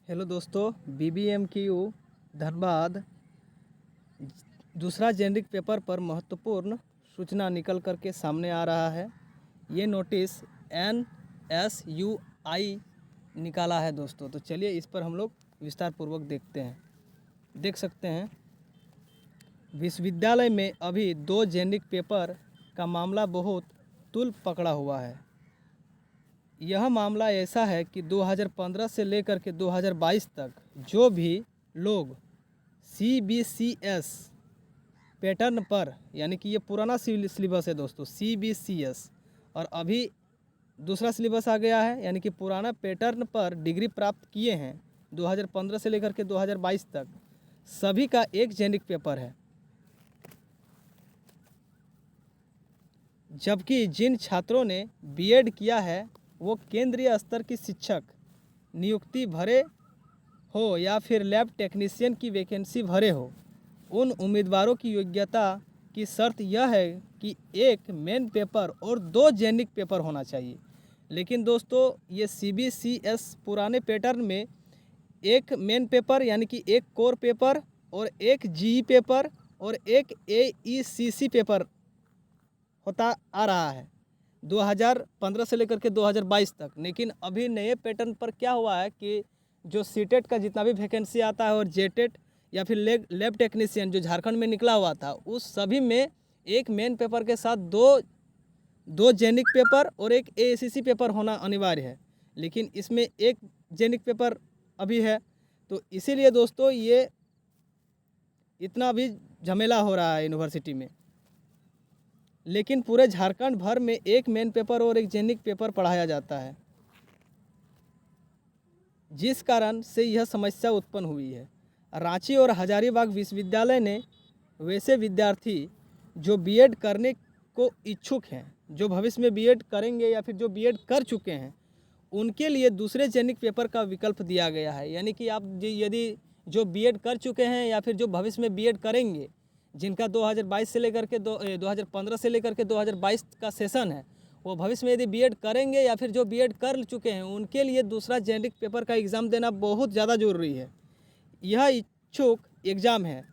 Hello दोस्तों, BBMQ Dhanbad दूसरा generic paper पर महत्वपूर्ण सूचना निकल कर के सामने आ रहा है। ये नोटिस NSUI निकाला है दोस्तों। तो चलिए इस पर हम लोग विस्तार पूर्वक देखते हैं। देख सकते हैं विश्वविद्यालय में अभी 2 जेनरिक पेपर का मामला बहुत तूल पकड़ा हुआ है। यह मामला ऐसा है कि 2015 से लेकर के 2022 तक जो भी लोग CBCS पैटर्न पर, यानी कि ये पुराना सिलेबस है दोस्तों CBCS, और अभी दूसरा सिलेबस आ गया है, यानी कि पुराना पैटर्न पर डिग्री प्राप्त किए हैं 2015 से लेकर के 2022 तक, सभी का एक जेनरिक पेपर है। जबकि जिन छात्रों ने B.Ed किया है वो केंद्रीय स्तर की शिक्षक नियुक्ति भरे हो या फिर लैब टेक्नीशियन की वैकेंसी भरे हो, उन उम्मीदवारों की योग्यता की शर्त यह है कि एक मेन पेपर और 2 जेनरिक पेपर होना चाहिए। लेकिन दोस्तों ये CBCS पुराने पैटर्न में एक मेन पेपर यानी कि एक कोर पेपर और एक GE पेपर और एक AECC पेपर होता आ रहा है 2015 से लेकर के 2022 तक। लेकिन अभी नए पैटर्न पर क्या हुआ है कि जो सीटेट का जितना भी वैकेंसी आता है और जेटेट या फिर लैब टेक्नीशियन जो झारखंड में निकला हुआ था, उस सभी में एक मेन पेपर के साथ दो जेनिक पेपर और एक AACC पेपर होना अनिवार्य है। लेकिन इसमें एक जेनिक पेपर अभी है, तो इसीलिए दोस्तों ये इतना अभी झमेला हो रहा है यूनिवर्सिटी में। लेकिन पूरे झारखंड भर में एक मेन पेपर और एक जेनिक पेपर पढ़ाया जाता है, जिस कारण से यह समस्या उत्पन्न हुई है। रांची और हजारीबाग विश्वविद्यालय ने वैसे विद्यार्थी जो B.Ed करने को इच्छुक हैं, जो भविष्य में B.Ed करेंगे या फिर जो B.Ed कर चुके हैं, उनके लिए दूसरे जेनिक पेपर का विकल्प दिया गया है। यानी कि आप यदि जो B.Ed कर चुके हैं या फिर जो भविष्य में B.Ed करेंगे, जिनका 2022 से लेकर के 2015 से लेकर के 2022 का सेशन है, वो भविष्य में यदि B.Ed करेंगे या फिर जो B.Ed कर चुके हैं, उनके लिए दूसरा जेनरिक पेपर का एग्ज़ाम देना बहुत ज़्यादा ज़रूरी है। यह इच्छुक एग्ज़ाम है।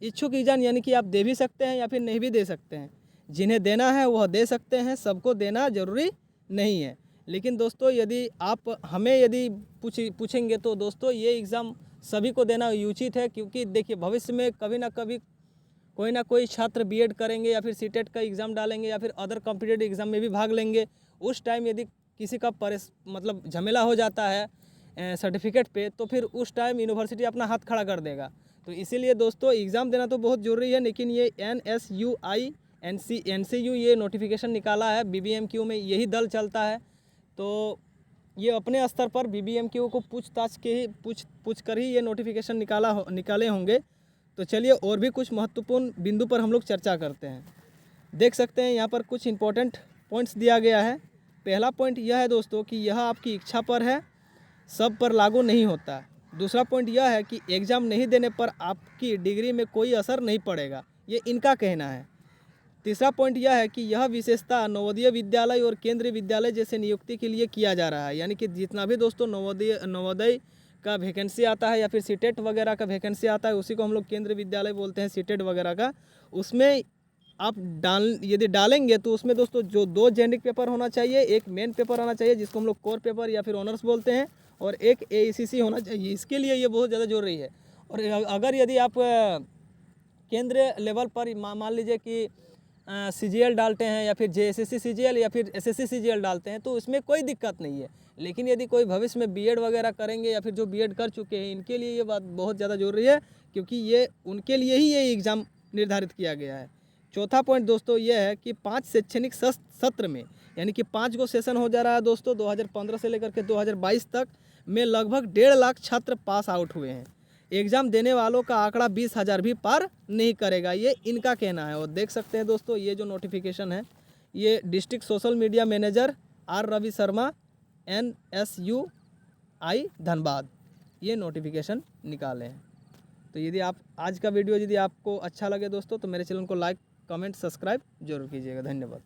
इच्छुक एग्ज़ाम यानी कि आप दे भी सकते हैं या फिर नहीं भी दे सकते हैं। जिन्हें देना है वह दे सकते हैं, सबको देना ज़रूरी नहीं है। लेकिन दोस्तों यदि आप हमें यदि पूछेंगे तो दोस्तों ये एग्ज़ाम सभी को देना उचित है, क्योंकि देखिए भविष्य में कभी ना कभी कोई ना कोई छात्र B.Ed करेंगे या फिर सीटेट का एग्ज़ाम डालेंगे या फिर अदर कॉम्पिटिटिव एग्ज़ाम में भी भाग लेंगे। उस टाइम यदि किसी का मतलब झमेला हो जाता है सर्टिफिकेट पे, तो फिर उस टाइम यूनिवर्सिटी अपना हाथ खड़ा कर देगा। तो इसीलिए दोस्तों एग्ज़ाम देना तो बहुत ज़रूरी है। लेकिन ये NSUI NCU ये नोटिफिकेशन निकाला है, BBMQ में यही दल चलता है, तो ये अपने स्तर पर BBMQ को पूछ कर ही ये नोटिफिकेशन निकाले होंगे। तो चलिए और भी कुछ महत्वपूर्ण बिंदु पर हम लोग चर्चा करते हैं। देख सकते हैं यहाँ पर कुछ इम्पोर्टेंट पॉइंट्स दिया गया है। पहला पॉइंट यह है दोस्तों कि यह आपकी इच्छा पर है, सब पर लागू नहीं होता। दूसरा पॉइंट यह है कि एग्ज़ाम नहीं देने पर आपकी डिग्री में कोई असर नहीं पड़ेगा, ये इनका कहना है। तीसरा पॉइंट यह है कि यह विशेषता नवोदय विद्यालय और केंद्रीय विद्यालय जैसे नियुक्ति के लिए किया जा रहा है। यानी कि जितना भी दोस्तों नवोदय का वैकेंसी आता है या फिर सीटेट वगैरह का वैकेंसी आता है, उसी को हम लोग केंद्रीय विद्यालय बोलते हैं, सीटेट वगैरह का। उसमें आप यदि डालेंगे तो उसमें दोस्तों जो 2 जेनरिक पेपर होना चाहिए, एक मेन पेपर होना चाहिए जिसको हम लोग कोर पेपर या फिर ऑनर्स बोलते हैं, और एक AECC होना चाहिए। इसके लिए ये बहुत ज़्यादा ज़रूरी है। और अगर यदि आप केंद्रीय लेवल पर मान लीजिए कि CGL डालते हैं या फिर JSSC CGL या फिर SSC CGL डालते हैं, तो इसमें कोई दिक्कत नहीं है। लेकिन यदि कोई भविष्य में B.Ed वगैरह करेंगे या फिर जो B.Ed कर चुके हैं, इनके लिए ये बात बहुत ज़्यादा ज़रूरी है, क्योंकि ये उनके लिए ही ये एग्ज़ाम निर्धारित किया गया है। चौथा पॉइंट दोस्तों ये है कि 5 शैक्षणिक सत्र में, यानी कि 5 गो सेशन हो जा रहा है दोस्तों 2015 से लेकर के 2022 तक में लगभग 1.5 लाख छात्र पास आउट हुए हैं। एग्ज़ाम देने वालों का आंकड़ा 20,000 भी पार नहीं करेगा, ये इनका कहना है। और देख सकते हैं दोस्तों ये जो नोटिफिकेशन है, ये district social media manager R Ravi Sharma NSUI Dhanbad ये नोटिफिकेशन निकाले हैं। तो यदि आप आज का वीडियो यदि आपको अच्छा लगे दोस्तों, तो मेरे चैनल को लाइक कमेंट सब्सक्राइब जरूर कीजिएगा। धन्यवाद।